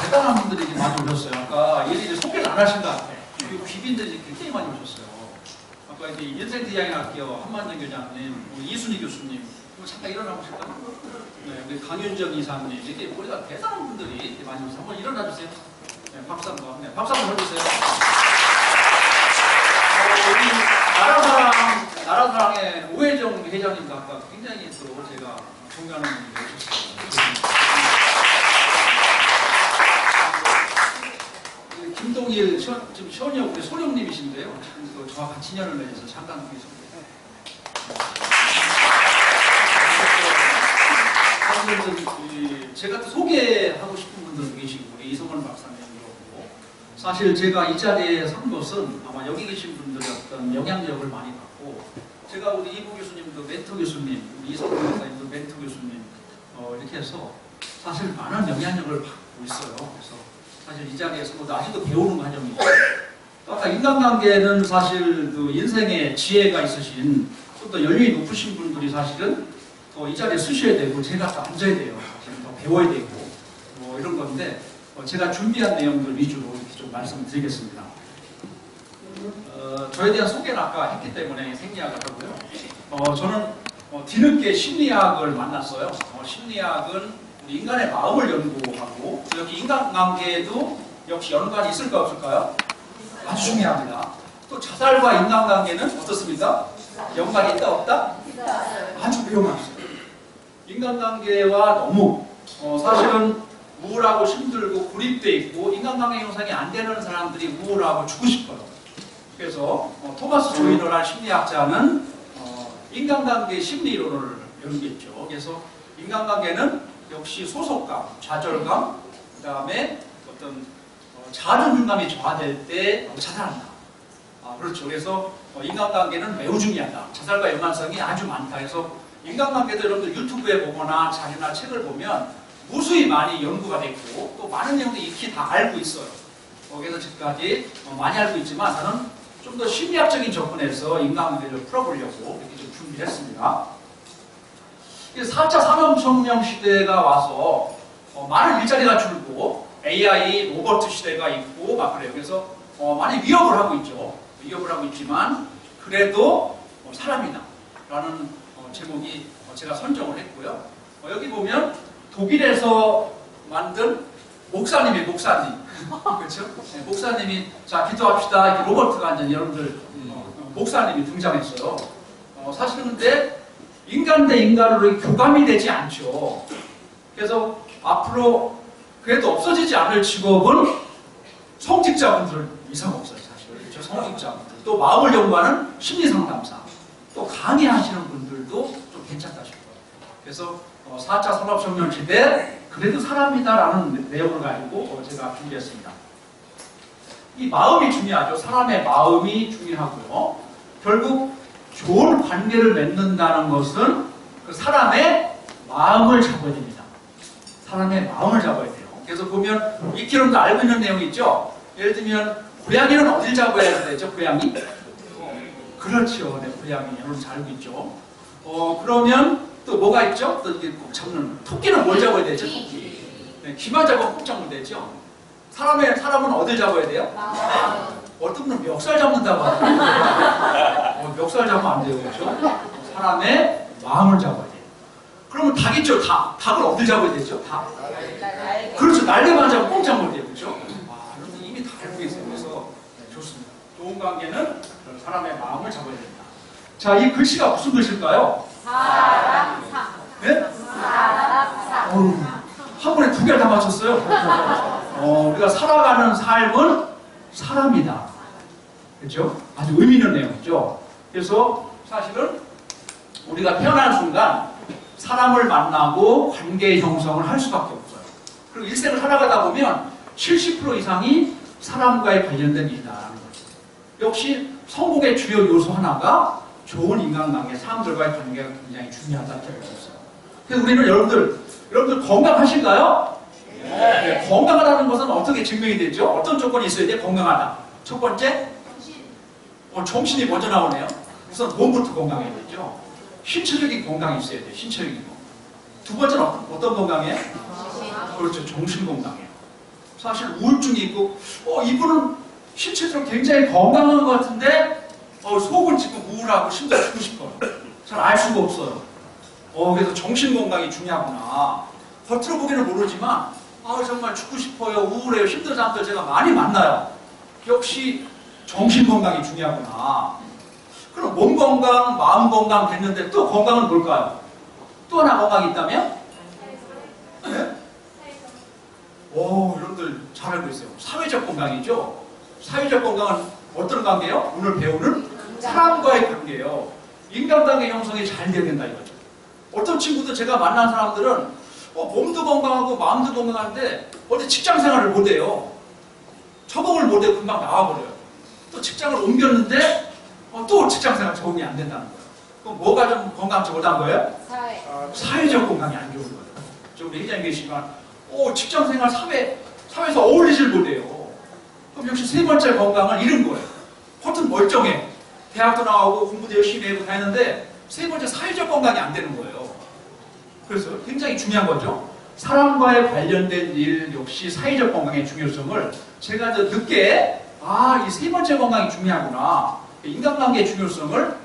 대단한 분들이 많이 오셨어요. 아까 이제 소개를 안 하신 것 같아요. 귀빈들이 굉장히 많이 오셨어요. 아까 이제 인생디자인학교 한만정 교장님, 이순희 교수님, 잠깐 일어나보실까요? 네, 우리 강윤정 이사님, 이렇게 우리가 대단한 분들이 많이 오셔서 한번 일어나 주세요. 네, 박수 한번, 네, 박수 한번 해주세요. 우리 나라사랑의 오혜정 회장님도 아까 굉장히 또 제가 존경하는 분이 오셨어요. 김동일, 지금 시원이하고 우리 소령님이신데요. 저와 같이 인연을 맺어서 잠깐 계십니다. 제가 또 소개하고 싶은 분들도 계시고, 우리 이성원 박사님이고, 사실 제가 이 자리에 선 것은 아마 여기 계신 분들의 어떤 영향력을 많이 받고, 제가 우리 이부 교수님도 멘토 교수님, 우리 이성원 박사님도 멘토 교수님, 이렇게 해서 사실 많은 영향력을 받고 있어요. 그래서 사실 이 자리에서 아직도 배우는 과정이고, 아까 인간관계는 사실 그 인생의 지혜가 있으신 또 연륜이 높으신 분들이 사실은 이 자리에 쓰셔야 되고 제가 또 앉아야 돼요. 사실은 더 배워야 되고 이런 건데 제가 준비한 내용들 위주로 이렇게 좀 말씀드리겠습니다. 저에 대한 소개는 아까 했기 때문에 생리학을 하고요. 저는 뒤늦게 심리학을 만났어요. 심리학은 인간의 마음을 연구하고 여기 인간관계에도 역시 연관이 있을까 없을까요? 아주 중요합니다. 또 자살과 인간관계는 어떻습니까? 연관이 있다 없다? 아주 매우 많습니다. 인간관계와 너무 사실은 우울하고 힘들고 고립되어 있고 인간관계 형성이 안 되는 사람들이 우울하고 죽고 싶어요. 그래서 토마스 조이너라는 심리학자는 인간관계 심리론을 연구했죠. 그래서 인간관계는 역시 소속감, 좌절감, 그 다음에 어떤 자존감이 저하될 때 자살한다. 그렇죠. 그래서 인간관계는 매우 중요하다. 자살과 연관성이 아주 많다. 그래서 인간관계도 여러분들 유튜브에 보거나 자료나 책을 보면 무수히 많이 연구가 됐고 또 많은 내용도 익히 다 알고 있어요. 그래서 지금까지 많이 알고 있지만 저는 좀 더 심리학적인 접근에서 인간관계를 풀어보려고 이렇게 좀 준비를 했습니다. 4차 산업혁명 시대가 와서 많은 일자리가 줄고 AI, 로봇 시대가 있고 막 그래요. 그래서 많이 위협을 하고 있죠. 위협을 하고 있지만 그래도 사람이다 라는 제목이 제가 선정을 했고요. 여기 보면 독일에서 만든 목사님 그렇죠? 네, 목사님이 자 기도합시다 이렇게 로버트가 앉은 여러분들 목사님이 등장했어요. 사실은 근데 인간 대 인간으로 교감이 되지 않죠. 그래서 앞으로 그래도 없어지지 않을 직업은 성직자분들 이상 없어요. 사실 그렇죠? 성직자분들 또 마음을 연구하는 심리상담사 또 강의하시는 분들도 좀 괜찮다 싶어요. 그래서 4차 산업혁명 시대 그래도 사람이다라는 내용을 가지고 제가 준비했습니다. 이 마음이 중요하죠. 사람의 마음이 중요하고요. 결국 좋은 관계를 맺는다는 것은 그 사람의 마음을 잡아야 됩니다. 사람의 마음을 잡아야 돼요. 그래서 보면 익히론도 알고 있는 내용이 있죠. 예를 들면 고양이는 어딜 잡아야 되죠? 고양이? 그렇죠. 네, 고양이 여러분 잘 알고 있죠. 그러면 또 뭐가 있죠? 또 이게 꼭 잡는 토끼는 뭘 잡아야 되죠? 토끼. 네, 귀만 잡으면 꼭 잡으면 되죠. 사람은 어딜 잡아야 돼요? 어떤 분은 멱살 잡는다고 하더라고요. 멱살 잡으면 안 돼요. 그렇죠? 사람의 마음을 잡아야 돼요. 그러면 닭 있죠? 닭을 어딜 잡아야 되죠? 닭. 그렇죠. 날개만 잡으면 꼭 잡으면 돼요. 그렇죠? 여러분 이미 다 알고 계세요. 그래서 네, 좋습니다. 좋은 관계는 사람의 마음을 잡아야 된다. 자, 이 글씨가 무슨 글씨일까요? 사람사. 네? 사람사. 한 번에 두 개를 다 맞췄어요. 우리가 살아가는 삶은 사람이다. 그렇죠? 아주 의미 있는 내용이죠. 그래서 사실은 우리가 태어난 순간 사람을 만나고 관계 형성을 할 수밖에 없어요. 그리고 일생을 살아가다 보면 70% 이상이 사람과의 관련된 일이다라는 거죠. 역시 성공의 주요 요소 하나가 좋은 인간관계, 사람들과의 관계가 굉장히 중요하다는 점을 있어요. 그래서 우리는 여러분들 건강하신가요? 네. 건강하다는 것은 어떻게 증명이 되죠? 어떤 조건이 있어야 돼? 건강하다. 첫 번째? 정신이 먼저 나오네요. 우선 몸부터 건강해야 되죠. 신체적인 건강이 있어야 돼요. 신체적인 거. 두 번째는 어떤 건강이에요? 그렇죠. 정신건강이에요. 사실 우울증이 있고, 이분은 실체적으로 굉장히 건강한 것 같은데, 속은 지금 우울하고 심지어 죽고 싶어요. 잘 알 수가 없어요. 그래서 정신건강이 중요하구나. 겉으로 보기는 모르지만, 정말 죽고 싶어요. 우울해요. 힘든 사람들 제가 많이 만나요. 역시 정신건강이 중요하구나. 그럼 몸 건강, 마음 건강 됐는데 또 건강은 뭘까요? 또 하나 건강이 있다면? 네? 여러분들 잘 알고 있어요. 사회적 건강이죠. 사회적 건강은 어떤 관계예요? 오늘 배우는 사람과의 관계예요. 인간관계 형성이 잘 돼야 된다 이거죠. 어떤 친구들 제가 만난 사람들은 몸도 건강하고 마음도 건강한데 어디 직장 생활을 못해요. 처복을 못해요. 금방 나와버려요. 또 직장을 옮겼는데 또 직장 생활 적응이 안 된다는 거예요. 그럼 뭐가 좀 건강하지 못한 거예요? 사회적 건강이 안 좋은 거예요. 지금 회장님 계시지만 직장 생활 사회에서 어울리질 못해요. 그럼 역시 세 번째 건강을 잃은 거예요. 겉은 멀쩡해. 대학도 나오고 공부도 열심히 하고 다녔는데 세 번째 사회적 건강이 안 되는 거예요. 그래서 굉장히 중요한 거죠. 사람과의 관련된 일 역시 사회적 건강의 중요성을 제가 더 늦게 이 세 번째 건강이 중요하구나. 인간관계의 중요성을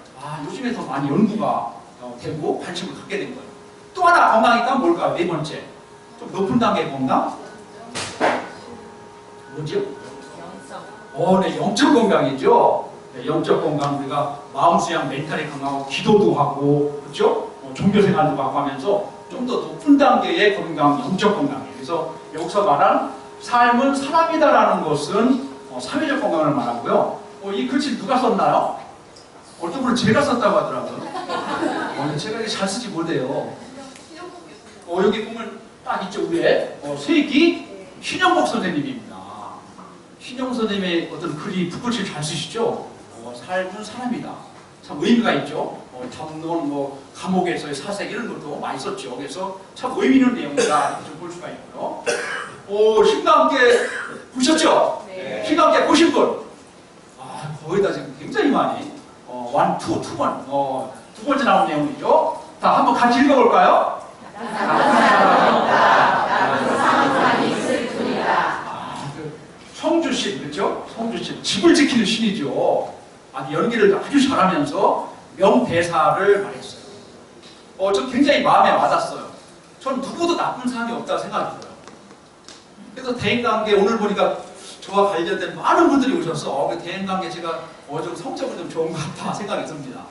요즘에 더 많이 연구가 되고 관심을 갖게 된 거예요. 또 하나 건강이 있다면 뭘까요? 네 번째. 좀 높은 단계의 건강? 뭐죠? 네, 영적 건강이죠. 네, 영적 건강, 우리가 마음 수양, 멘탈이 강하고 기도도 하고, 그렇죠? 종교 생활도 하고 하면서 좀 더 높은 단계의 건강, 영적 건강이에요. 그래서 여기서 말한 삶은 사람이다라는 것은 사회적 건강을 말하고요. 이 글씨 누가 썼나요? 어떤 분은 제가 썼다고 하더라고요. 제가 잘 쓰지 못해요. 여기 보면 딱 있죠, 위에. 세기 신영복 선생님입니다. 신영 선생님의 어떤 글이 붓글씨 잘 쓰시죠? 삶은 사람이다. 참 의미가 있죠. 담론, 감옥에서의 사색 이런 것도 많이 썼죠. 그래서 참 의미 있는 내용이다 이렇게 좀 볼 수가 있고요. 신과 함께 보셨죠? 네. 신과 함께 보신 분. 거의 다 지금 굉장히 많이. 두 번째 나온 내용이죠. 자, 한번 같이 읽어볼까요? 성주신, 그렇죠? 성주신, 집을 지키는 신이죠. 연기를 아주 잘하면서 명대사를 말했어요. 전 굉장히 마음에 와닿았어요. 전 누구도 나쁜 사람이 없다고 생각이 들어요. 그래서 대인관계 오늘 보니까 저와 관련된 많은 분들이 오셔서 그 대인관계 제가 좀 성적은 좀 좋은 것 같다 생각이 듭니다.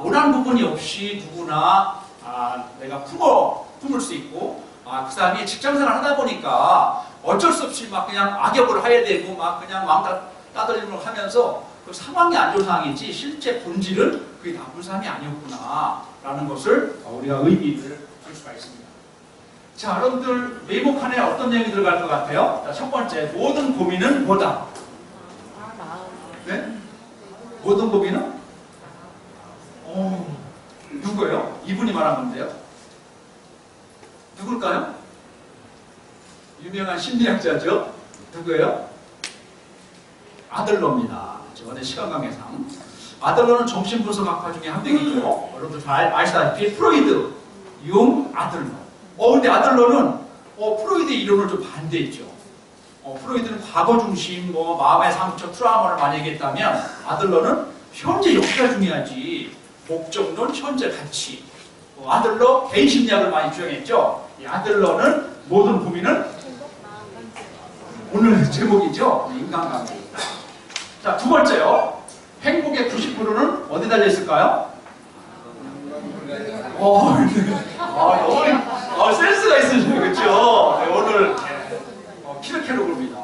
모난 부분이 없이 누구나 내가 품을 수 있고 그 사람이 직장생활 하다 보니까 어쩔 수 없이 막 그냥 악역을 해야 되고 막 그냥 마음 따돌림을 하면서 그 상황이 안 좋은 상황이지 실제 본질은 그게 나쁜 사람이 아니었구나 라는 것을 우리가 의미를 줄 수가 있습니다. 자, 여러분들 메모칸에 어떤 내용이 들어갈 것 같아요? 자, 첫 번째, 모든 고민은 뭐다? 네? 모든 고민은? 누구예요? 이분이 말한 건데요. 누굴까요? 유명한 심리학자죠? 누구예요? 아들러입니다. 저번에 시간관계상. 아들러는 정신분석학파 중에 한 명이죠. 여러분들 잘 아시다시피 프로이드, 융, 아들러. 근데 아들러는 프로이드 이론을 좀 반대했죠. 프로이드는 과거 중심, 마음의 상처, 트라우마를 많이 얘기했다면 아들러는 현재 역사가 중요하지. 목적론, 현재 가치. 아들러 개인 심리학을 많이 주장했죠. 이 아들러는 모든 고민은 오늘 제목이죠. 인간관계. 자, 두 번째요. 행복의 90%는 어디 달려있을까요? 센스가 있으시죠, 그렇죠? 네, 오늘 키르케로그입니다.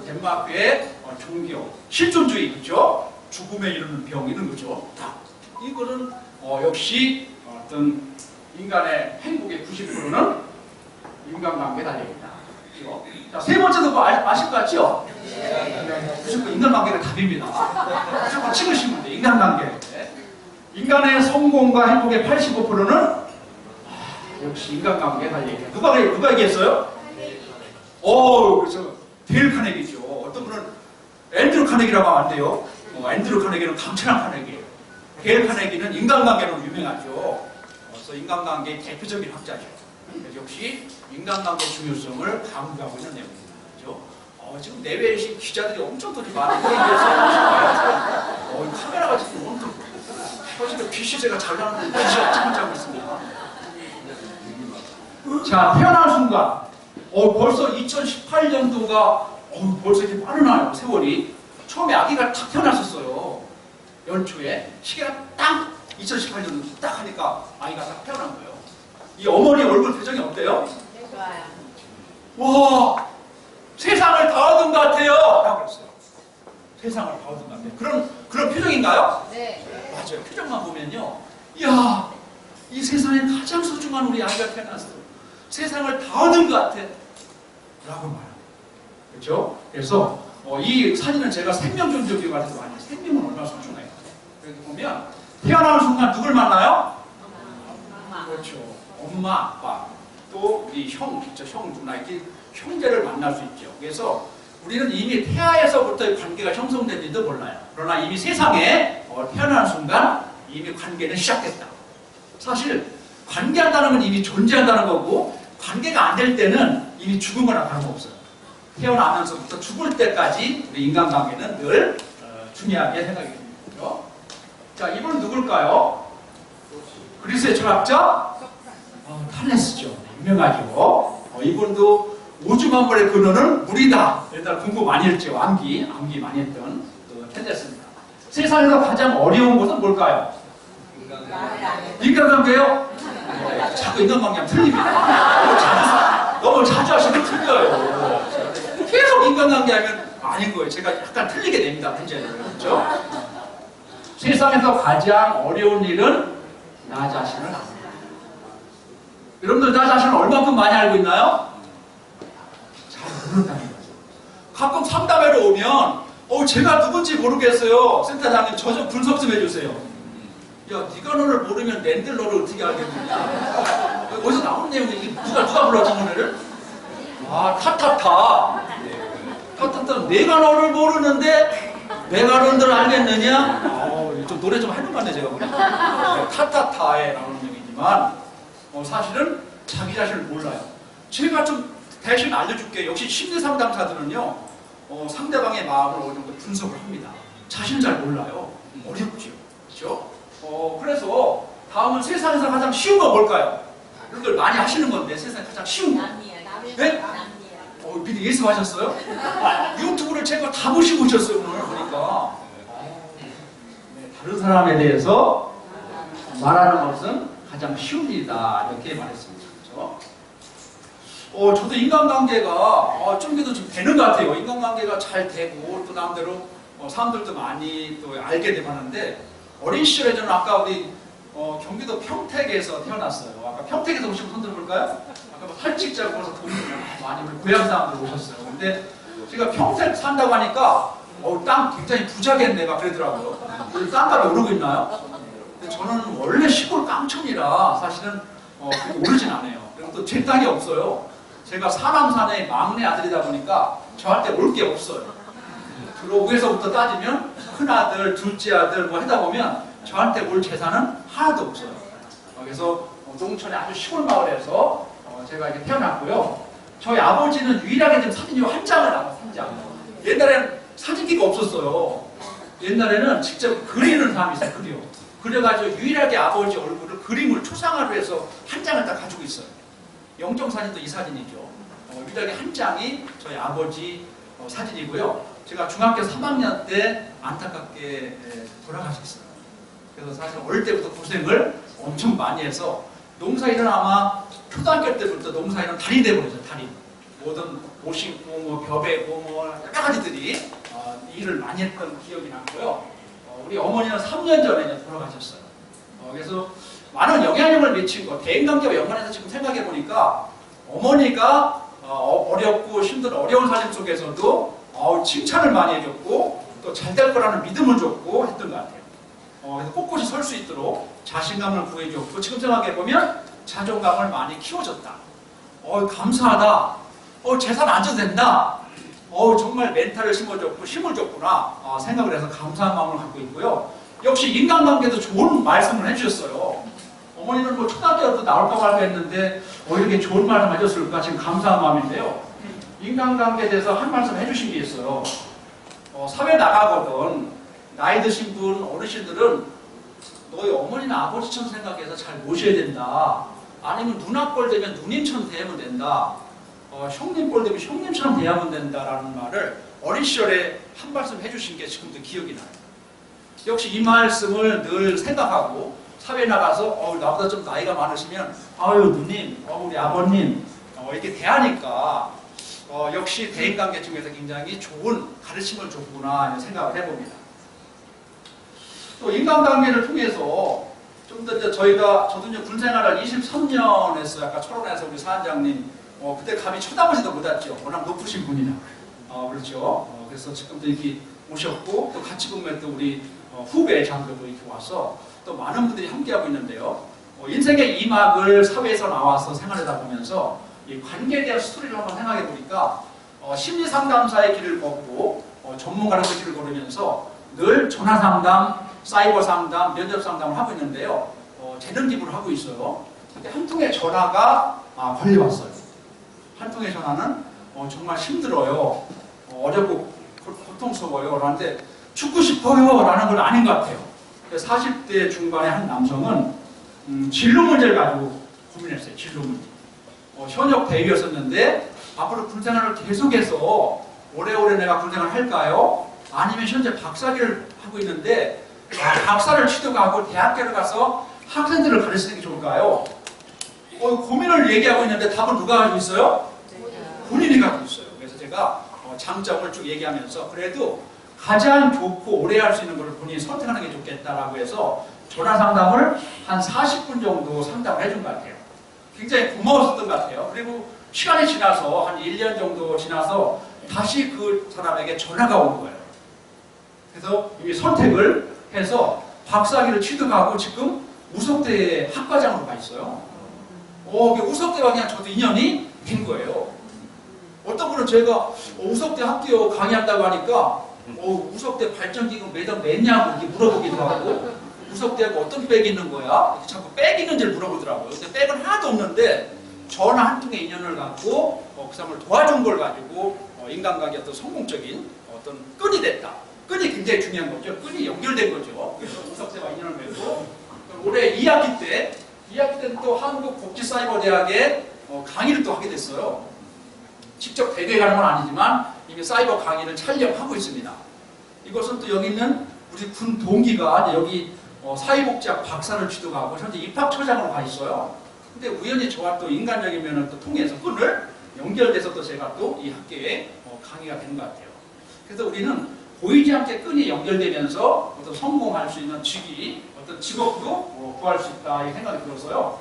덴마크의 종교, 실존주의, 그렇죠? 죽음에 이르는 병 이런 거죠. 이거는 역시 어떤 인간의 행복의 90%는 인간관계에 달려있다. 그렇죠? 자, 세 번째도 아실 것 같죠? 무조건 인간관계가 답입니다. 무조건 찍으시면 돼요. 인간관계. 인간의 성공과 행복의 85%는 역시 인간관계에 달려있다. 누가 얘기했어요? 그래서 데일 카네기죠. 어떤 분은 앤드루 카네기라고 하면 안 돼요. 앤드루 카네기는 강철한 카네기예요. 데일 카네기는 인간관계로 유명하죠. 그래서 인간관계의 대표적인 학자죠. 그래서 역시 인간관계 중요성을 강조하고 있는 내용입니다. 그렇죠? 지금 내외에 기자들이 엄청 더 많이 얘기해서 카메라가 지금 엄청 사실은 빛이 제가 잘 나는 빛이 엄청 짜고 있습니다. 자, 태어난 순간 벌써 2018년도가 벌써 이렇게 빠르나요, 세월이. 처음에 아기가 탁 태어났었어요. 연초에 시계가 딱 2018년도 딱 하니까 아이가 딱 태어난 거예요. 이 어머니 얼굴 표정이 어때요? 네, 좋아요. 와, 세상을 다 얻은 것 같아요 라고 그랬어요. 세상을 다 얻은 것 같아요. 그런 표정인가요? 네. 맞아요. 표정만 보면요, 이야, 이 세상에 가장 소중한 우리 아이가 태어났어. 세상을 다 얻은 것 같아 라고 말합니다. 그렇죠? 그래서 이 사진은 제가 생명존재기에 관해서 많이 해요. 생명은 얼마나 소중해요. 여기 보면 태어나는 순간 누굴 만나요? 엄마. 그렇죠. 엄마, 아빠, 또 우리 형, 그렇죠? 형, 누나, 이렇게 형제를 만날 수 있죠. 그래서 우리는 이미 태아에서부터 관계가 형성된지도 몰라요. 그러나 이미 세상에 태어나는 순간 이미 관계는 시작됐다. 사실 관계한다는 건 이미 존재한다는 거고, 관계가 안 될 때는 이미 죽은 거나 다름없어요. 태어나면서부터 죽을 때까지 우리 인간관계는 늘 중요하게 생각이 됩니다. 그렇죠? 자, 이분은 누굴까요? 그리스의 철학자 탈레스죠. 유명하죠. 이분도 우주 만물의 근원은 물이다. 일단 공부 많이 했죠. 암기 많이 했던 탈레스입니다. 세상에서 가장 어려운 것은 뭘까요? 인간관계요? 자꾸 인간관계하면 틀립니다. 너무 자주 하시면 틀려요. 계속 인간관계 하면 아닌 거예요. 제가 약간 틀리게 됩니다. 문제는. 그렇죠? 세상에서 가장 어려운 일은 나 자신을 압니다. 여러분들 나 자신을 얼마큼 많이 알고 있나요? 잘 모른다는 거죠. 가끔 상담회로 오면 제가 누군지 모르겠어요. 센터장님 저 좀 분석 좀 해주세요. 야, 네가 너를 모르면 낸들 너를 어떻게 알겠느냐. 어디서 나온 내용이 누가 불렀지 노래를? 타타타. 내가 너를 모르는데 내가 너를 알겠느냐? 좀 노래 좀 하는 것 같네 제가 보니까. 타타타에 나오는 얘기지만 사실은 자기 자신을 몰라요. 제가 좀 대신 알려줄게요. 역시 심리 상담사들은요, 상대방의 마음을 어느 정도 분석을 합니다. 자신을 잘 몰라요. 어렵죠. 그렇죠? 그래서 다음은 세상에서 가장 쉬운 건 뭘까요? 여러분들 많이 하시는 건데 세상에 가장 쉬운 거. 네? 미리 예습하셨어요? 유튜브를 제가 다 보시고 오셨어요 오늘 보니까. 네, 다른 사람에 대해서 말하는 것은 가장 쉬운 일이다 이렇게 말했습니다. 그렇죠? 저도 인간관계가 좀 그래도 좀 되는 것 같아요. 인간관계가 잘 되고 또 나름대로 사람들도 많이 또 알게 되고 하는데, 어린 시절에 저는 아까 우리 경기도 평택에서 태어났어요. 아까 평택에서 오신 분 손 들어볼까요? 아까 뭐 살직자고 그래서 돈 많이 우리 고향 사람들 오셨어요. 근데 제가 평택 산다고 하니까 땅 굉장히 부자겠네 막 그러더라고요. 땅값이 오르고 있나요? 근데 저는 원래 시골 깡촌이라 사실은 그렇게 오르진 않아요. 그리고 또 제 땅이 없어요. 제가 사남산의 막내 아들이다 보니까 저한테 올 게 없어요. 들어오고에서부터 따지면 큰아들, 둘째 아들 뭐 하다 보면 저한테 올 재산은 하나도 없어요. 그래서 농촌의 아주 시골 마을에서 제가 이렇게 태어났고요. 저희 아버지는 유일하게 지금 사진이 한 장을 남았어요. 한 장. 옛날에는 사진기가 없었어요. 옛날에는 직접 그리는 사람이 있어요. 그래가지고 유일하게 아버지 얼굴을 그림을 초상화로 해서 한 장을 딱 가지고 있어요. 영정사진도 이 사진이죠. 유일하게 한 장이 저희 아버지 사진이고요. 제가 중학교 3학년 때 안타깝게 돌아가셨어요. 그래서 사실 어릴 때부터 고생을 엄청 많이 해서 농사일은 아마 초등학교 때부터 농사일은 달이 돼버렸어요. 달인. 모든 옷 신고 뭐 벼베고 뭐 여러 가지들이 일을 많이 했던 기억이 나고요. 우리 어머니는 3년 전에 이제 돌아가셨어요. 그래서 많은 영향력을 미친 거, 대인관계와 연관해서 지금 생각해 보니까 어머니가 어렵고 힘든 어려운 삶 속에서도 칭찬을 많이 해줬고 또 잘 될 거라는 믿음을 줬고 했던 것 같아요. 그래서 꼿꼿이 설 수 있도록 자신감을 구해줬고 지금 생각해 보면 자존감을 많이 키워줬다. 감사하다. 재산 안 줘도 된다. 정말 멘탈을 심어줬고 힘을 줬구나 생각을 해서 감사한 마음을 갖고 있고요. 역시 인간관계도 좋은 말씀을 해주셨어요. 어머니는 뭐 초등학교도 나올까 말까 했는데 이렇게 좋은 말씀 하셨을까 지금 감사한 마음인데요. 인간관계에 대해서 한 말씀 해주신 게 있어요. 사회 나가거든 나이 드신 분 어르신들은 너희 어머니나 아버지처럼 생각해서 잘 모셔야 된다. 아니면 누나 꼴 되면 누님처럼 대하면 된다. 형님 꼴 되면 형님처럼 대하면 된다라는 말을 어린 시절에 한 말씀 해주신 게 지금도 기억이 나요. 역시 이 말씀을 늘 생각하고 사회에 나가서 나보다 좀 나이가 많으시면 아유 누님, 우리 아버님 이렇게 대하니까 역시 대인관계 중에서 굉장히 좋은 가르침을 줬구나 이런 생각을 해봅니다. 또 인간관계를 통해서 좀 더 저도 이제 군 생활을 23년 했어요. 아까 철원에서 우리 사단장님 그때 감히 쳐다보지도 못했죠. 워낙 높으신 분이라. 그렇죠. 그래서 지금도 이렇게 오셨고 또 같이 근무했던 우리 후배 장교도 이렇게 와서 또 많은 분들이 함께하고 있는데요. 인생의 2막을 사회에서 나와서 생활하다 보면서 이 관계에 대한 스토리를 한번 생각해 보니까 심리상담사의 길을 걷고 전문가로서 길을 걸으면서 늘 전화상담, 사이버 상담, 면접 상담을 하고 있는데요. 재능 기부를 하고 있어요. 근데 한 통의 전화가 걸려왔어요. 한 통의 전화는 정말 힘들어요. 어렵고 고통스러워요. 그런데 죽고 싶어요. 라는 건 아닌 것 같아요. 40대 중반의 한 남성은 진로 문제를 가지고 고민했어요. 진로 문제. 현역 대위였었는데 앞으로 군생활을 계속해서 오래오래 내가 군생활을 할까요? 아니면 현재 박사학위를 하고 있는데 박사를 취득하고 대학교를 가서 학생들을 가르치는 게 좋을까요? 고민을 얘기하고 있는데 답은 누가 가지고 있어요? 본인이 가지고 있어요. 그래서 제가 장점을 쭉 얘기하면서 그래도 가장 좋고 오래 할 수 있는 걸 본인이 선택하는 게 좋겠다라고 해서 전화 상담을 한 40분 정도 상담을 해준 것 같아요. 굉장히 고마웠었던 것 같아요. 그리고 시간이 지나서 한 1년 정도 지나서 다시 그 사람에게 전화가 오는 거예요. 그래서 이미 선택을 해서 박사학위를 취득하고 지금 우석대 학과장으로 가 있어요. 우석대와 그냥 저도 인연이 된 거예요. 어떤 분은 제가 우석대 학교 강의한다고 하니까 우석대 발전기금 매달 맺냐고 이렇게 물어보기도 하고 우석대하고 어떤 백이 있는 거야? 이렇게 자꾸 백이 있는지를 물어보더라고요. 근데 백은 하나도 없는데 전화 한 통의 인연을 갖고 그 사람을 도와준 걸 가지고 인간관계 어떤 성공적인 어떤 끈이 됐다. 끈이 굉장히 중요한 거죠. 끈이 연결된 거죠. 그래서 우석대와 인연을 맺고 올해 2학기 때는 또 한국복지사이버대학에 강의를 또 하게 됐어요. 직접 대회에 가는 건 아니지만 이미 사이버 강의를 촬영하고 있습니다. 이것은 또 여기 있는 우리 군 동기가 여기 사회복지학 박사를 취득하고 현재 입학처장으로 가 있어요. 근데 우연히 저와 또 인간적인 면을 또 통해서 끈을 연결돼서 또 제가 또 이 학교에 강의가 되는 것 같아요. 그래서 우리는 보이지 않게 끈이 연결되면서 어떤 성공할 수 있는 직위, 어떤 직업도 구할 수 있다 이 생각이 들어서요.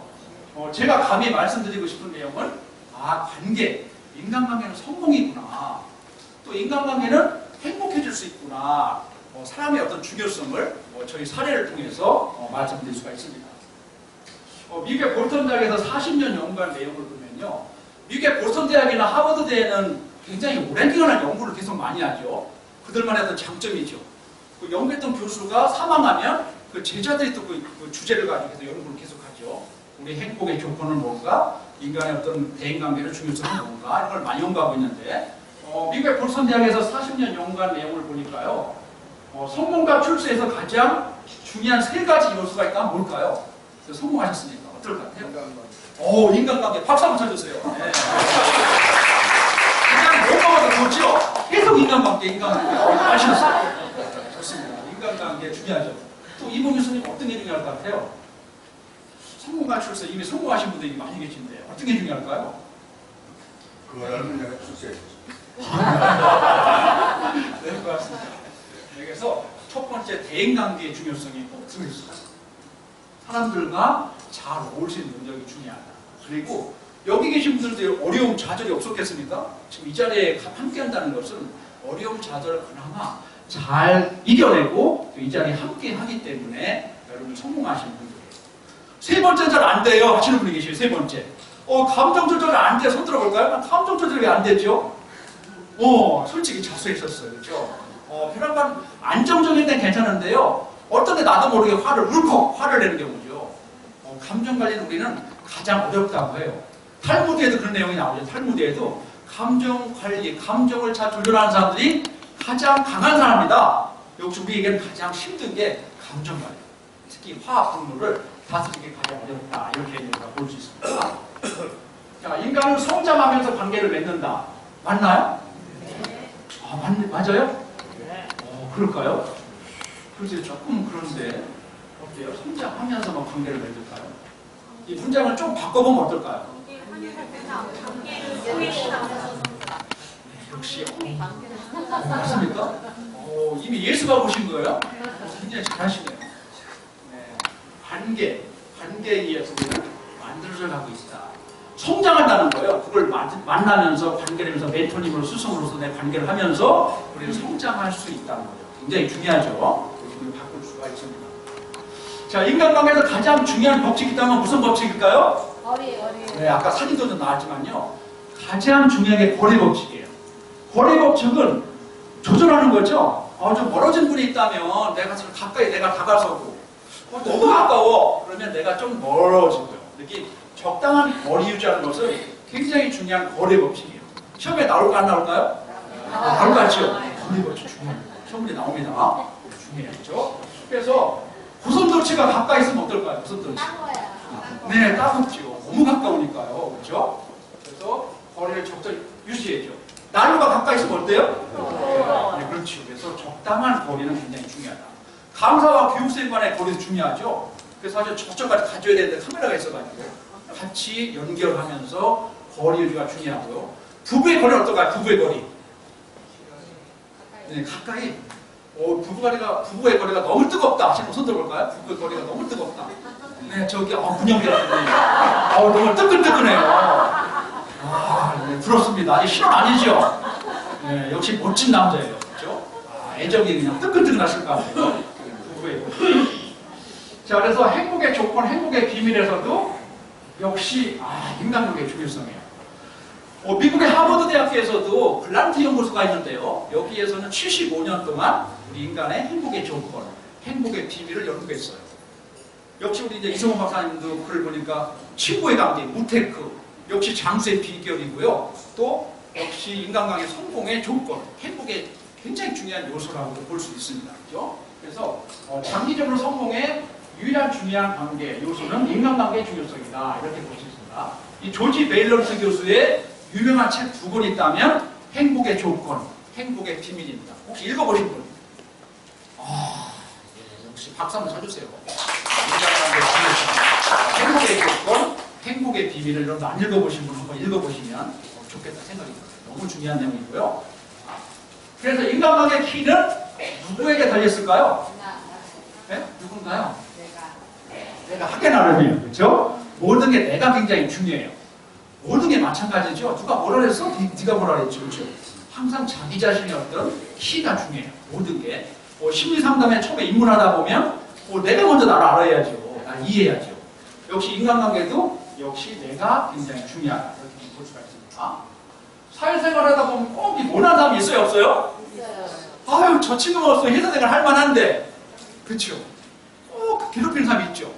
제가 감히 말씀드리고 싶은 내용은 관계, 인간관계는 성공이구나. 또 인간관계는 행복해질 수 있구나. 사람의 어떤 중요성을 저희 사례를 통해서 말씀드릴 수가 있습니다. 미국의 볼턴 대학에서 40년 연구한 내용을 보면요. 미국의 볼턴 대학이나 하버드 대에는 굉장히 오랜 기간을 연구를 계속 많이 하죠. 그들만의 어떤 장점이죠. 그 연구했던 교수가 사망하면 그 제자들이 또 그 주제를 가지고 해서 연구를 계속하죠. 우리 행복의 조건은 뭔가, 인간의 어떤 대인관계의 중요성은 뭔가, 이런 걸 많이 연구하고 있는데 미국의 볼턴 대학에서 40년 연구한 내용을 보니까요. 성공과 출세에서 가장 중요한 3가지 요소가 있다면 뭘까요? 성공하셨으니까 어떨 것 같아요? 인간관계 박수 한번 쳐주세요. 네. 그냥 뭔가보다 좋죠? 계속 인간관계 아시겠어요? 좋습니다. 인간관계 중요하죠. 또 이모 교수님 어떤 게 중요할 것 같아요? 성공과 출세 이미 성공하신 분들이 많이 계신데 어떤 게 중요할까요? 그거라면 내가 출세해. 네, 고맙습니다. 그래서 첫 번째 대인관계의 중요성이 꼭 들어있습니다. 사람들과 잘 어울릴 수 있는 능력이 중요하다. 그리고 여기 계신 분들도 어려움, 좌절이 없었겠습니까? 지금 이 자리에 함께한다는 것은 어려움, 좌절을 그나마 잘 이겨내고 또 이 자리에 함께하기 때문에 여러분 성공하시는 분들이에요. 세 번째는 잘 안 돼요 하시는 분이 계시요. 세 번째. 감정 조절이 안 돼. 손 들어볼까요? 감정 조절이 안 되죠? 솔직히 자수했었어요. 그렇죠? 편안한 안정적일 땐 괜찮은데요. 어떤 데 나도 모르게 화를 내는 경우죠. 감정 관리는 우리는 가장 어렵다고 해요. 탈무드에도 그런 내용이 나오죠. 탈무드에도 감정 관리, 감정을 잘 조절하는 사람들이 가장 강한 사람이다. 역시 우리에게는 가장 힘든 게 감정 관리. 특히 화학 분노를 다스리기 가장 어렵다. 이렇게 우리가 볼 수 있습니다. 자, 인간은 성장하면서 관계를 맺는다. 맞나요? 맞아요? 그럴까요? 글쎄 조금 그런데 어때요? 성장하면서만 관계를 맺을까요? 이 문장을 좀 바꿔보면 어떨까요? 역시 맞습니까? 이미 예수가 보신 거예요? 굉장히 잘하시네요. 네. 관계에 의해서 우리는 만들어져 가고 있다. 성장한다는 거예요. 그걸 만나면서 관계를 하면서 메토님으로 스승으로서 내 관계를 하면서 우리는 성장할 수 있다는 거죠. 굉장히 중요하죠. 우리를 바꿀 수가 있습니다. 자, 인간관계에서 가장 중요한 법칙이 있다면 무슨 법칙일까요? 거리. 네, 아까 사진도 좀 나왔지만요. 가장 중요한 게 거리 법칙이에요. 거리 법칙은 조절하는 거죠. 좀 멀어진 분이 있다면 내가 가까이 다가서고 너무 가까워. 그러면 내가 좀 멀어지고요. 이렇게 적당한 거리 유지하는 것은 굉장히 중요한 거리 법칙이에요. 시험에 나올까 안 나올까요? 나올 것 같죠? 거리 법칙 중요합니다. 시험에 나옵니다. 중요하죠. 그래서 고슴도치가 가까이 있으면 어떨까요? 고슴도치. 네, 따갑죠. 너무 가까우니까요. 그렇죠? 그래서 거리를 적절히 유지해야죠. 나무가 가까이 있으면 어때요? 네, 그렇죠. 그래서 적당한 거리는 굉장히 중요하다. 강사와 교육생 간의 거리도 중요하죠. 그래서 사실 저쪽까지 가져야 되는데 카메라가 있어가지고 같이 연결하면서 거리 유지가 중요하고요. 부부의 거리는 어떨까요? 부부의 거리. 네, 가까이. 부부의 거리가 너무 뜨겁다. 지금 손 들어볼까요? 부부의 거리가 너무 뜨겁다. 네, 저기, 군영이라든지. 너무 뜨끈뜨끈해요. 네, 부럽습니다. 이 실험 아니죠? 네, 역시 멋진 남자예요. 그렇죠? 애정이 그냥 뜨끈뜨끈 하실 것 같아요. 부부의 거리. 자, 그래서 행복의 조건, 행복의 비밀에서도 역시 인간관계의 중요성이에요. 미국의 하버드 대학교에서도 글란트 연구소가 있는데요. 여기에서는 75년 동안 우리 인간의 행복의 조건, 행복의 비밀을 연구했어요. 역시 우리 이제 이성훈 박사님도 글을 보니까 친구의 관계, 무테크, 역시 장수의 비결이고요. 또 역시 인간관계 성공의 조건, 행복의 굉장히 중요한 요소라고 볼 수 있습니다. 그렇죠? 그래서 장기적으로 성공의 유일한 중요한 관계 요소는 인간관계의 중요성이다. 이렇게 볼 수 있습니다. 이 조지 베일런스 교수의 유명한 책 2권이 있다면 행복의 조건, 행복의 비밀입니다. 혹시 읽어보신 분? 역시 박수 한번 쳐주세요. 행복의 조건, 행복의 비밀을 여러분 안 읽어보신 분 한번 읽어보시면 좋겠다 생각이 들어요. 너무 중요한 내용이고요. 그래서 인간관계의 키는 누구에게 달렸을까요? 네? 누군가요? 내가 학교 나름이에요. 그렇죠? 모든 게 내가 굉장히 중요해요. 모든 게 마찬가지죠. 누가 뭐라 그랬어? 네가 뭐라 그랬지. 그렇죠? 항상 자기 자신의 어떤 키가 중요해요. 모든 게. 심리상담에 처음에 입문하다 보면 내가 먼저 나를 알아야죠. 나를 이해해야죠. 역시 인간관계도 역시 내가 굉장히 중요하다. 이렇게 볼 수가 있습니다. 사회생활 하다 보면 꼭 모난 사람이 있어요? 없어요? 있어요. 저 친구가 없으면 회사생활 할 만한데. 그렇죠? 꼭 괴롭히는 사람이 있죠.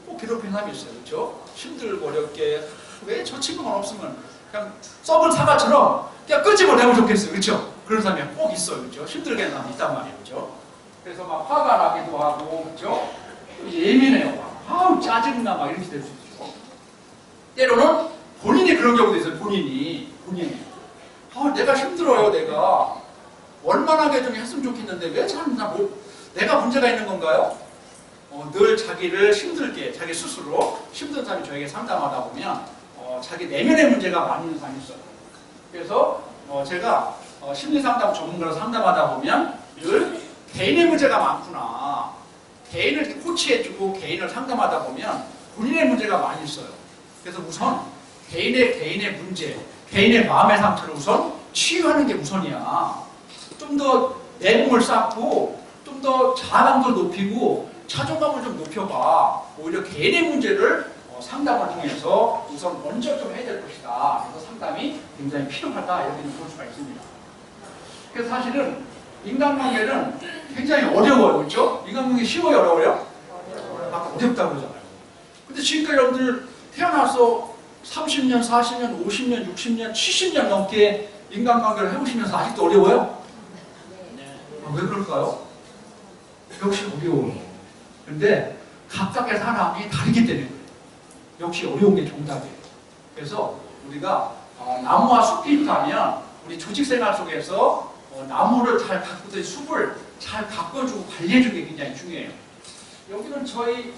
꼭 괴롭히는 사람이 있어요. 그렇죠? 힘들고 어렵게 왜 저 친구만 없으면 그냥 썩은 사과처럼 그냥 끄집어내면 좋겠어요. 그렇죠? 그런 사람이 꼭 있어요. 그렇죠? 힘들게 하는 사람이 있단 말이에요. 그렇죠? 그래서 막 화가 나기도 하고 그렇죠? 예민해요. 짜증나 막 이렇게 될 수 있죠. 때로는 본인이 그런 경우도 있어요. 본인이 내가 힘들어요. 내가 원만하게 좀 했으면 좋겠는데 왜 잘 내가 문제가 있는 건가요? 늘 자기를 힘들게 자기 스스로 힘든 사람이 저에게 상담하다 보면 자기 내면의 문제가 많이 있는 사람이 있어요. 그래서 제가 심리상담 전문가로 상담하다 보면 늘 개인의 문제가 많구나. 개인을 코치해주고 개인을 상담하다 보면 본인의 문제가 많이 있어요. 그래서 우선 개인의 문제, 개인의 마음의 상태를 우선 치유하는 게 우선이야. 좀 더 내공을 쌓고 좀 더 자아감도 높이고 자존감을 좀 높여봐. 오히려 개인의 문제를 상담을 통해서 우선 먼저 좀 해야 될 것이다. 그래서 상담이 굉장히 필요하다. 이렇게 볼 수가 있습니다. 그래서 사실은 인간관계는 굉장히 어려워요. 그렇죠? 인간관계 쉬워요? 어려워요? 아까 어렵다고 그러잖아요. 근데 지금까지 여러분들 태어나서 30년, 40년, 50년, 60년, 70년 넘게 인간관계를 해보시면서 아직도 어려워요? 왜 그럴까요? 역시 어려워요. 근데 각각의 사람이 다르기 때문에 역시 어려운 게 정답이에요. 그래서 우리가 나무와 숲이 있다면 우리 조직생활 속에서 나무를 잘 가꾸듯 숲을 잘 가꿔주고 관리해주는 게 굉장히 중요해요. 여기는 저희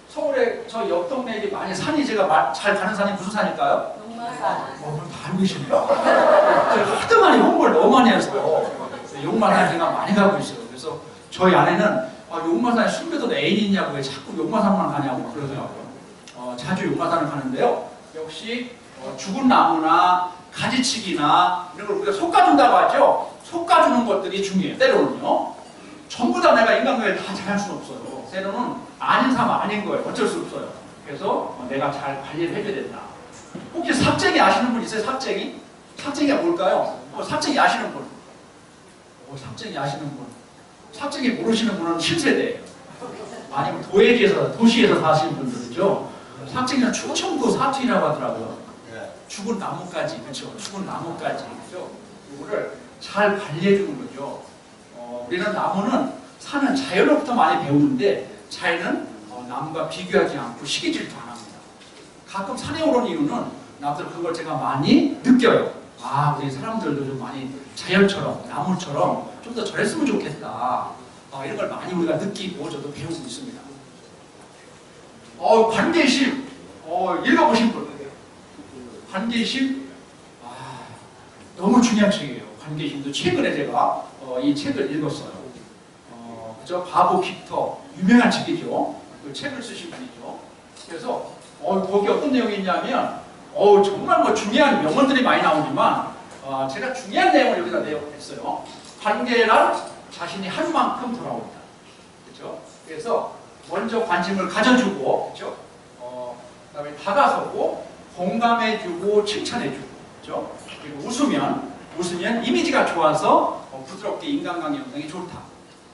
서울에 저 옆 동네에 많이 산이 제가 잘 가는 산이 무슨 산일까요? 용마산. 그럼 다 알고 계시네요. 제가 하도 많이 홍보를 너무 많이 해서 용마산 제가 많이 가고 있어요. 그래서 저희 아내는 용마산에 숨겨둔 애인이 있냐고 왜 자꾸 용마산만 가냐고 그러더라고요. 자주 용마산을 가는데요. 역시 죽은 나무나 가지치기나 이런 걸 우리가 솎아준다고 하죠. 솎아주는 것들이 중요해요. 때로는요. 전부 다 내가 인간관계를 다 잘할 수는 없어요. 때로는 아닌 사람 아닌 거예요. 어쩔 수 없어요. 그래서 내가 잘 관리를 해줘야 된다. 혹시 삽쟁이 아시는 분 있어요? 삽쟁이? 삽쟁이가 뭘까요? 삽쟁이 아시는 분? 삽쟁이 아시는 분? 삽쟁이 모르시는 분은 신세대예요. 아니면 도시에서 사시는 분들이죠. 삽쟁이는 충청도 사투리라고 하더라고요. 죽은 나무까지, 그렇죠? 죽은 나무까지, 그렇죠? 이거를 잘 관리해주는 거죠. 우리는 나무는 사는 자연으로부터 많이 배우는데 자연은 남과 비교하지 않고 시기 질투 안 합니다. 가끔 산에 오르는 이유는 남들 그걸 제가 많이 느껴요. 우리 사람들도 좀 많이 자연처럼 나무처럼 좀 더 저랬으면 좋겠다. 이런 걸 많이 우리가 느끼고 저도 배우고 있습니다. 관계심 읽어보신 분? 관계심 너무 중요한 책이에요. 관계심도 최근에 제가 이 책을 읽었어요. 그죠? 바보 빅터 유명한 책이죠. 그 책을 쓰신 분이죠. 그래서 거기 어떤 내용이 있냐면 정말 뭐 중요한 명언들이 많이 나오지만 제가 중요한 내용을 여기다 내용했어요. 관계란 자신이 한 만큼 돌아온다. 그렇죠? 그래서 먼저 관심을 가져주고, 그렇죠? 그다음에 다가서고 공감해주고 칭찬해주고, 그렇죠? 그리고 웃으면 이미지가 좋아서 부드럽게 인간관계 형성이 좋다.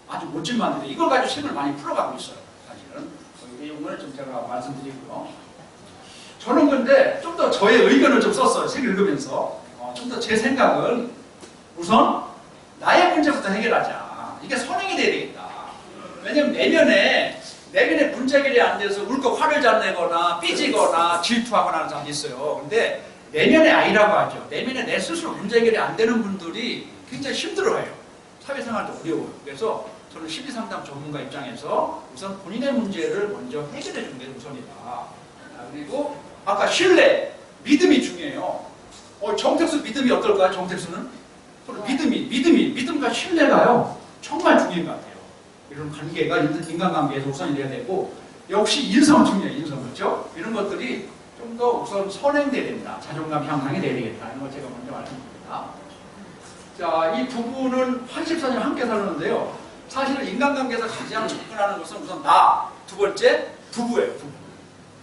아주 멋진 말들이 이걸 가지고 책을 많이 풀어가고 있어요. 사실은 그 내용을 좀 제가 말씀드리고요. 저는 근데 좀 더 저의 의견을 좀 썼어요. 책을 읽으면서 좀 더 제 생각은 우선 나의 문제부터 해결하자. 이게 선행이 돼야 되겠다. 왜냐면 내면에 문제 해결이 안 돼서 울컥 화를 잘 내거나 삐지거나 질투하거나 하는 사람이 있어요. 근데 내면의 아이라고 하죠. 내면에 내 스스로 문제 해결이 안 되는 분들이 굉장히 힘들어해요. 사회생활도 어려워요. 그래서 저는 심리상담 전문가 입장에서 우선 본인의 문제를 먼저 해결해 주는 게 우선이다. 그리고 아까 신뢰, 믿음이 중요해요. 정택수 믿음이 어떨까요? 정택수는? 믿음과 신뢰가요. 정말 중요한 것 같아요. 이런 관계가 인간관계에서 우선이 돼야 되고 역시 인성 중요해요. 인성, 그렇죠? 이런 것들이 좀 더 우선 선행돼야 된다. 자존감 향상이 돼야 되겠다. 이런 걸 제가 먼저 말씀드립니다. 자, 이 부부는 84년 함께 살았는데요. 사실은 인간관계에서 가장 접근하는 것은 우선 두 번째 부부예요.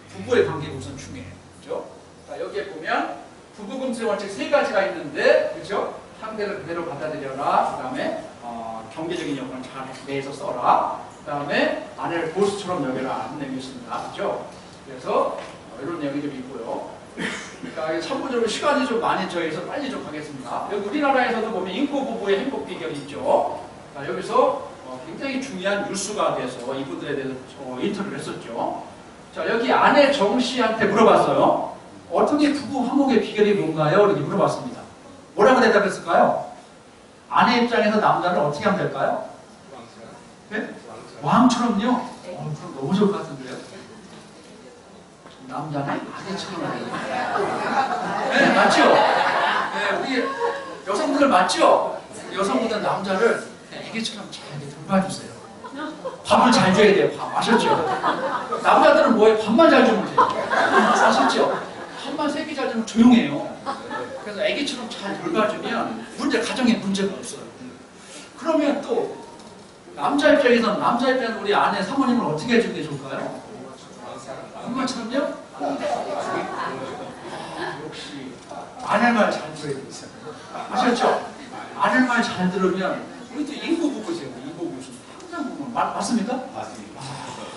부부의 관계가 우선 중요해요. 그렇죠? 자, 여기에 보면 부부금수의 원칙 3가지가 있는데, 그렇죠? 상대를 그대로 받아들여라. 그 다음에 경제적인 여건을 잘 내서 써라. 그 다음에 아내를 보수처럼 여겨라. 하는 내용이 있습니다. 그렇죠? 그래서 이런 내용이 좀 있고요. 그러니까 참고적으로 시간이 좀 많이 저희에서 빨리 좀 가겠습니다. 여기 우리나라에서도 보면 인구 부부의 행복 비결이 있죠. 자, 여기서 굉장히 중요한 뉴스가 돼서 이분들에 대해서 인터뷰를 했었죠. 자, 여기 아내 정 씨한테 물어봤어요. 어떻게 부부 화목의 비결이 뭔가요? 이렇게 물어봤습니다. 뭐라고 대답했을까요? 아내 입장에서 남자를 어떻게 하면 될까요? 네? 왕처럼요? 그럼 너무 좋을 것 같은데요? 남자는 아내처럼 해야 돼요. 네, 맞죠? 네, 우리 여성분들 맞죠? 여성분들 남자를 애기처럼 잘 돌봐주세요. 밥을 잘 줘야 돼요. 밥 아셨죠? 남자들은 뭐예요? 밥만 잘 주면 돼요. 아셨죠? 밥만 3개 잘 주면 조용해요. 그래서 애기처럼 잘 돌봐주면 가정에 문제가 없어요. 그러면 또 남자 입장에서 우리 아내 사모님을 어떻게 해주는 게 좋을까요? 엄마처럼요? 역시 아내 말 잘 들어야 되겠어요. 아셨죠? 아내 말 잘 들으면 우리 또 인구 부부세요. 인구 부부 항상 보면 맞습니까? 맞습니다.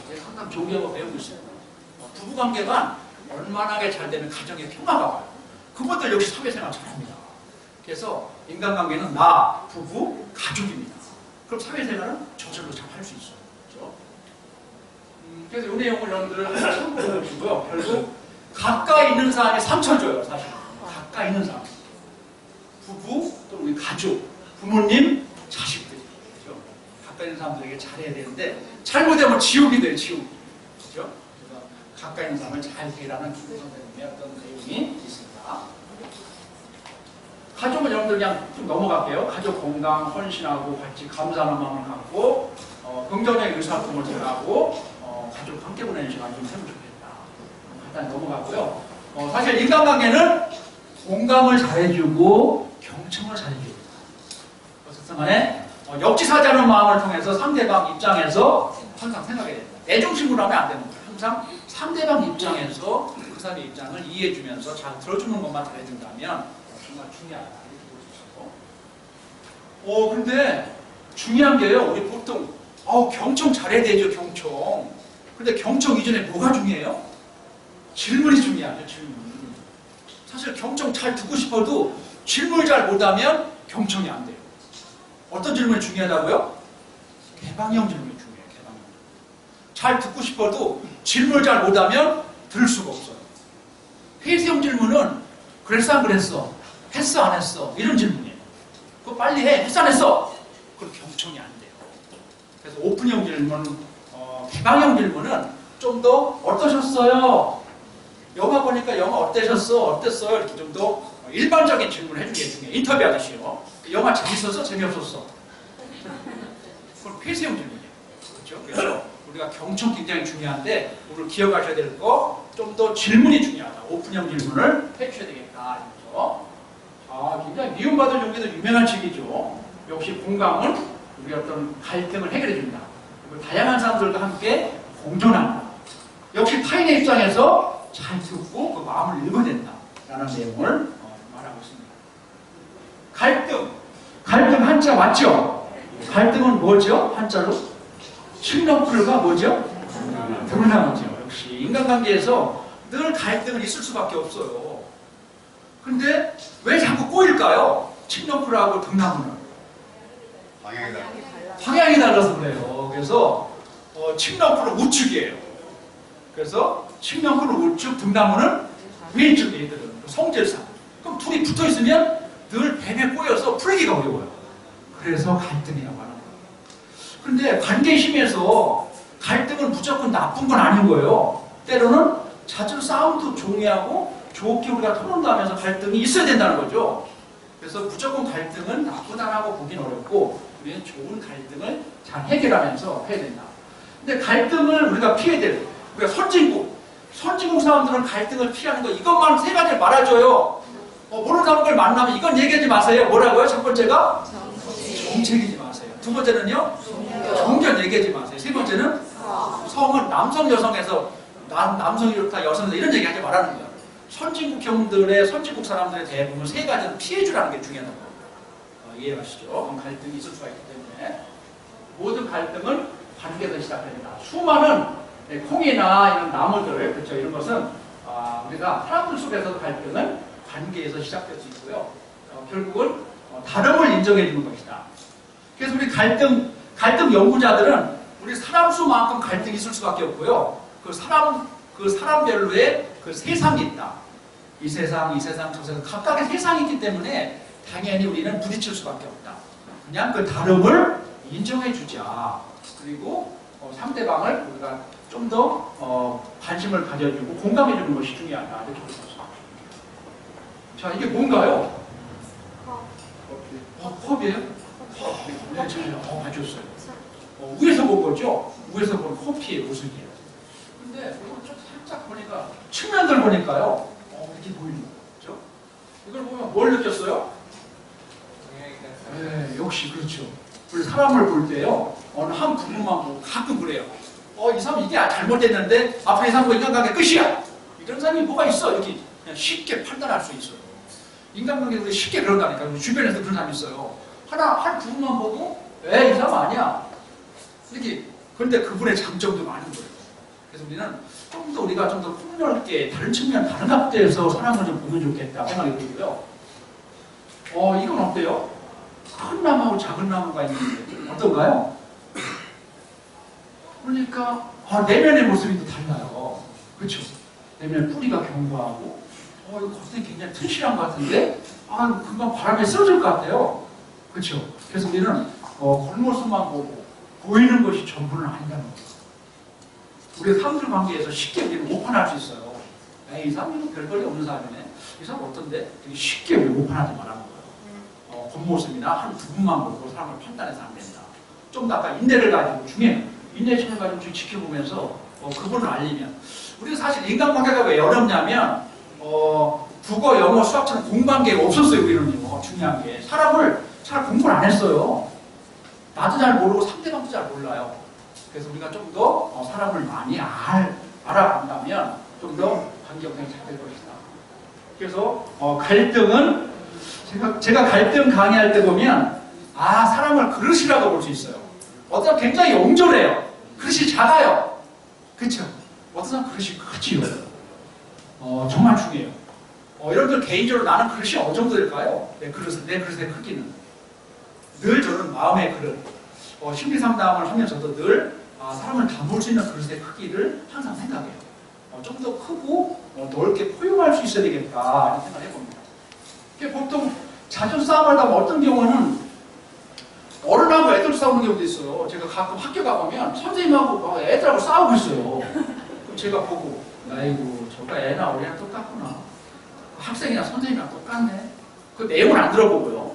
제가 항상 존경하고 배우고 있어요. 부부관계가 얼마나 잘 되면 가정의 평화가 와요. 그것들 역시 사회생활 잘합니다. 그래서 인간관계는 나, 부부, 가족입니다. 그럼 사회생활은 저절로 잘 할 수 있어요. 그렇죠? 그래서 이 내용을 여러분들 한번 참고해 보시고요. 결국 가까이 있는 사람이 상처를 줘요. 사실 가까이 있는 사람, 부부 또 우리 가족, 부모님, 자식들, 그렇죠? 가까이 있는 사람들에게 잘해야 되는데 잘못하면 지옥이 돼요. 지옥. 그렇죠? 그래서 가까이 있는 사람을 잘 대라는 김 선생님의 어떤 내용이 있습니다. 가족은 여러분들 그냥 좀 넘어갈게요. 가족 건강, 헌신하고 같이 감사하는 마음을 갖고 긍정적인 의사소통을 잘하고 가족 함께 보내는 시간 좀 해보면 좋겠다. 일단 넘어갔고요. 사실 인간관계는 공감을 잘해주고 경청을 잘해줍니다. 어쨌든 간에 역지사지하는 마음을 통해서 상대방 입장에서 항상 생각해야 됩니다. 내 중심으로 하면 안 되는 거예요. 항상 상대방 입장에서 그 사람의 입장을 이해해주면서 잘 들어주는 것만 잘해준다면 정말 중요하다. 이렇게 보시고. 근데 중요한 게요. 우리 보통 경청 잘해야 되죠. 경청. 근데 경청 이전에 뭐가 중요해요? 질문이 중요하죠. 질문. 사실 경청 잘 듣고 싶어도 질문을 잘 못하면 경청이 안 돼요. 어떤 질문이 중요하다고요? 개방형 질문이 중요해요. 개방형. 잘 듣고 싶어도 질문을 잘 못하면 들을 수가 없어요. 회의형 질문은 그랬어 안 그랬어? 했어 안 했어? 이런 질문이에요. 그거 빨리 해. 했어 안 했어? 그럼 경청이 안 돼요. 그래서 오픈형 질문은 개방형 질문은 좀 더 어떠셨어요? 영화 보니까 영화 어떠셨어? 어땠어요? 이렇게 좀 더 일반적인 질문을 해주는 게 중요해요. 인터뷰 하듯이요. 영화 재밌었어? 재미없었어? 그건 폐쇄형 질문이에요. 그렇죠? 그래서 우리가 경청 굉장히 중요한데 오늘 기억하셔야 될 거 좀 더 질문이 중요하다. 오픈형 질문을 해주셔야 되겠다. 그렇죠? 굉장히 미움받을 용기도 유명한 책이죠. 역시 공감은 우리 어떤 갈등을 해결해 준다. 그리고 다양한 사람들과 함께 공존한다. 역시 타인의 입장에서 잘 듣고 그 마음을 읽어야 된다라는 내용을 말하고 있습니다. 갈등 한자 맞죠? 갈등은 뭐죠? 한자로? 층렁풀가 뭐죠? 등나무죠. 역시 인간관계에서 늘 갈등은 있을 수밖에 없어요. 근데 왜 자꾸 꼬일까요? 층렁풀하고 등나무는 방향이 달라서 그래요. 그래서 층렁풀은 우측이에요. 그래서 층렁풀은 우측, 등나무는 왼쪽에 있거든요. 성질상. 그럼 둘이 붙어 있으면 늘 뱀에 꼬여서 풀기가 어려워요. 그래서 갈등이라고 하는 거예요. 그런데 관계의 힘에서 갈등은 무조건 나쁜 건 아닌 거예요. 때로는 자주 싸움도 종이하고 좋게 우리가 토론도 하면서 갈등이 있어야 된다는 거죠. 그래서 무조건 갈등은 나쁘다라고 보긴 어렵고 우리는 좋은 갈등을 잘 해결하면서 해야 된다. 근데 갈등을 우리가 피해야 될 우리가 선진국 사람들은 갈등을 피하는 거 이것만 세 가지 말아줘요. 모르는 사람들 만나면 이건 얘기하지 마세요. 뭐라고요? 첫 번째가 정책이지 마세요. 두 번째는요? 종견 얘기하지 마세요. 세 번째는 성은 남성 여성에서 남성이 좋다 여성이 이런 얘기하지 말라는 거예요. 선진국 사람들의 대부분 세 가지는 피해주라는 게 중요하다고 이해하시죠? 갈등이 있을 수가 있기 때문에 모든 갈등은 관계에서 시작됩니다. 수많은 콩이나 이런 나무들, 그렇죠? 이런 것은 우리가 사람들 속에서 갈등은 관계에서 시작될 수 있고요. 결국은 다름을 인정해 주는 것이다. 그래서 우리 갈등 연구자들은 우리 사람 수만큼 갈등이 있을 수밖에 없고요. 그 사람별로의 그 세상이 있다. 이 세상, 저 세상, 각각의 세상이 있기 때문에 당연히 우리는 부딪힐 수밖에 없다. 그냥 그 다름을 인정해 주자. 그리고 상대방을 우리가 좀 더 관심을 가져주고 공감해 주는 것이 중요하다. 이렇게 보겠습니다. 자, 이게 뭔가요? 컵이에요? 네, 잘 맞췄어요. 위에서 본 거죠? 위에서 본 커피의 모습이에요. 근데 이걸 좀 살짝 보니까 측면들 보니까요. 이렇게 보이는 거죠? 이걸 보면 뭘 느꼈어요? 네, 역시 그렇죠. 우리 사람을 볼 때요. 어느 한 부분만 보고 가끔 그래요. 이 사람 이게 잘못됐는데 앞으로 이 사람과 인간관계 끝이야. 이런 사람이 뭐가 있어? 이렇게 그냥 쉽게 판단할 수 있어요. 인간관계 우리 쉽게 그런다니까. 우리 주변에서 그런 사람이 있어요. 한 부분만 보고 이 사람 아니야. 이렇게. 그런데 그분의 장점도 많은 거예요. 그래서 우리는 좀 더 우리가 좀 더 폭넓게 다른 측면, 다른 각도에서 사람을 좀 보면 좋겠다 생각이 들고요. 이건 어때요? 큰 나무하고 작은 나무가 있는데 어떤가요? 그러니까 내면의 모습이 또 달라요. 그렇죠? 내면의 뿌리가 견고하고 이거 겉에 굉장히 튼실한 것 같은데 금방 바람에 쓰러질 것 같아요. 그렇죠? 그래서 우리는 겉모습만 보고 보이는 것이 전부는 아니라는 거예요. 우리가 사람들 관계에서 쉽게 우리는 오판할 수 있어요. 이 사람은 별거리 없는 사람이네. 이 사람 어떤데? 되게 쉽게 우리 오판하지 말라는 거예요. 겉모습이나 한 두 분만 보고 사람을 판단해서 안 된다. 좀 더 아까 인내를 가지고 중에 인내심을 가지고 좀 지켜보면서 그분을 알리면 우리가 사실 인간관계가 왜 어렵냐면 국어, 영어, 수학처럼 공부관계가 없었어요. 우리는요. 중요한 게 사람을 잘 공부를 안 했어요. 나도 잘 모르고 상대방도 잘 몰라요. 그래서 우리가 좀 더 사람을 많이 알아간다면 좀 더 관계형성이 잘 될 것이다. 그래서 갈등은 제가 갈등 강의할 때 보면 사람을 그릇이라고 볼 수 있어요. 어떤 사람 굉장히 옹졸해요. 그릇이 작아요. 그렇죠? 어떤 사람 그릇이 크지요. 정말 중요해요. 여러분들 개인적으로 나는 그릇이 어느 정도 될까요? 내 그릇의 크기는. 늘 저는 마음의 그릇. 심리 상담을 하면서도 늘 사람을 담을 수 있는 그릇의 크기를 항상 생각해요. 좀 더 크고 넓게 포용할 수 있어야 되겠다 이런 생각을 해봅니다. 보통 자주 싸움을 하다 어떤 경우는 어른하고 애들 싸우는 경우도 있어요. 제가 가끔 학교 가보면 선생님하고 애들하고 싸우고 있어요. 그럼 제가 보고 아이고 저가 애나 어린애나 똑같구나. 학생이나 선생님이랑 똑같네. 그 내용을 안 들어보고요.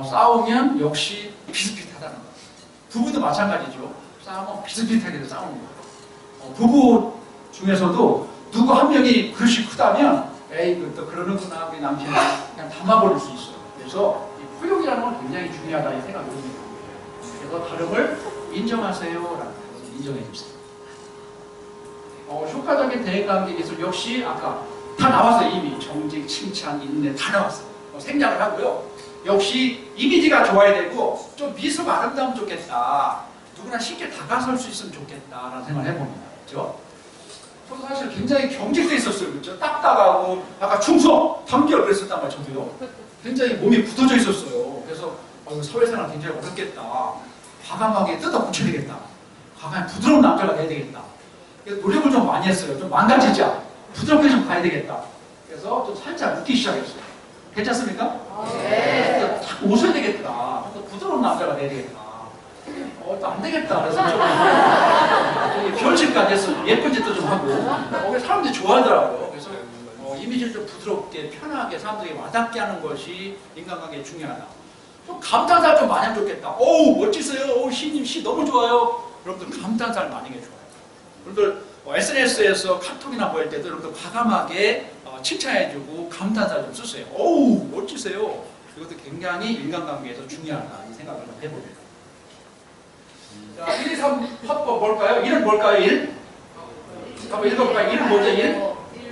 싸우면 역시 비슷비슷하다는 거예요. 부부도 마찬가지죠. 싸우면 비슷비슷하게 싸우는 거예요. 부부 중에서도 누구 한 명이 그릇이 크다면 에이 또 그러는구나 우리 남편이 그냥 담아버릴 수 있어요. 그래서 이 포용이라는 건 굉장히 중요하다 이 생각이 듭니다. 그래서 다름을 인정하세요라는 인정해 주세요. 효과적인 대인관계 기술 역시 아까 다 나왔어요. 이미 정직, 칭찬, 인내 다 나왔어요. 생략을 하고요. 역시 이미지가 좋아야 되고 좀 미소가 아름다우면 좋겠다. 누구나 쉽게 다가설 수 있으면 좋겠다라는 생각을 해봅니다. 그렇죠? 저도 사실 굉장히 경직돼 있었어요. 그렇죠? 딱딱하고 아까 충성, 단결 그랬었단 말이에요. 저도요. 굉장히 몸이 굳어져 있었어요. 그래서 사회생활 굉장히 어렵겠다. 과감하게 뜯어 고쳐야 되겠다. 과감하게 부드러운 남자가 돼야 되겠다. 그래서 노력을 좀 많이 했어요. 좀 망가지자. 부드럽게 좀 가야 되겠다. 그래서 좀 살짝 웃기 시작했어요. 괜찮습니까? 네. 자꾸 웃어야 되겠다. 그래서 부드러운 남자가 돼야 되겠다. 또 안 되겠다. 그래서 좀 결심까지 했어요. 예쁜 짓도 좀 하고. 그래서 사람들이 좋아하더라고요. 그래서 이미지를 좀 부드럽게 편하게 사람들에게 와닿게 하는 것이 인간관계에 중요하다. 좀 감탄사 좀 많이 하면 좋겠다. 오우 멋지세요. 오우 시님 시 너무 좋아요. 여러분들 감탄사를 많이 해 좋아요. 여러분들 SNS에서 카톡이나 보일 때도 여러분들 과감하게 칭찬해주고 감탄사 좀 쓰세요. 오우 멋지세요. 이것도 굉장히 인간관계에서 중요하다 이 생각을 해봅니다. 자, 1, 2, 3 합법 뭘까요? 1은 뭘까요? 1? 한번 읽어볼까요? 1은 뭐죠? 1?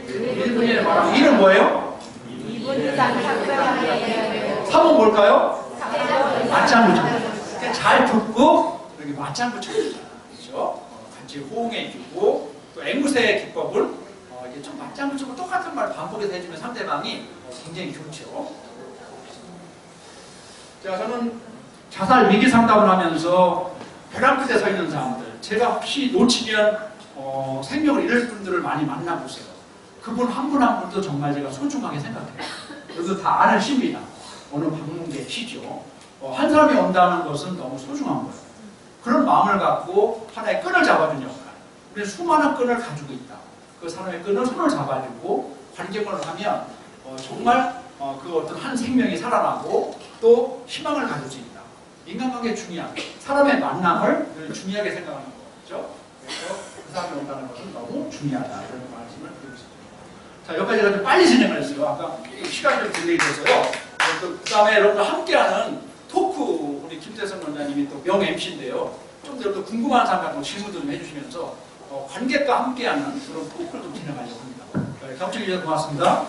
1분의 말하면 1은 뭐예요? 2분 이상 상상하게 3은 뭘까요? 맞장구. 잘 듣고 여기 맞장구 쳐주자. 그렇죠? 같이 호응해주고 또 앵무새 기법을 이게 좀 맞장구 치고 똑같은 말 반복해서 해주면 상대방이 굉장히 좋죠. 자, 저는 자살 위기 상담을 하면서 벼랑 끝에 서 있는 사람들, 제가 혹시 놓치면 생명을 잃을 분들을 많이 만나보세요. 그분 한 분 한 분도 정말 제가 소중하게 생각해요. 그래서 다 아는 시입니다. 어느 방문객 시죠. 한 사람이 온다는 것은 너무 소중한 거예요. 그런 마음을 갖고 하나의 끈을 잡아주는 역할. 우리는 수많은 끈을 가지고 있다. 그 사람의 끈을 손을 잡아주고 관계문을 하면 정말 그 어떤 한 생명이 살아나고 또 희망을 가질 수 있다. 인간관계 중요한 사람의 만남을 늘 중요하게 생각하는 거죠. 그래서 그 사람이 온다는 것은 너무 중요하다 이런 말씀을 드리고 싶습니다. 자, 여기까지 제가 좀 빨리 진행을 했어요. 아까 시간이 좀 딜레이 돼서요. 그 다음에 여러분들 함께하는 토크 우리 김태성 원장님이 또 명 MC인데요. 좀 더 궁금한 사람 같은 질문도 좀 해주시면서 관객과 함께하는 그런 토크를 좀 진행하려고 합니다. 감청해 주셔서 고맙습니다.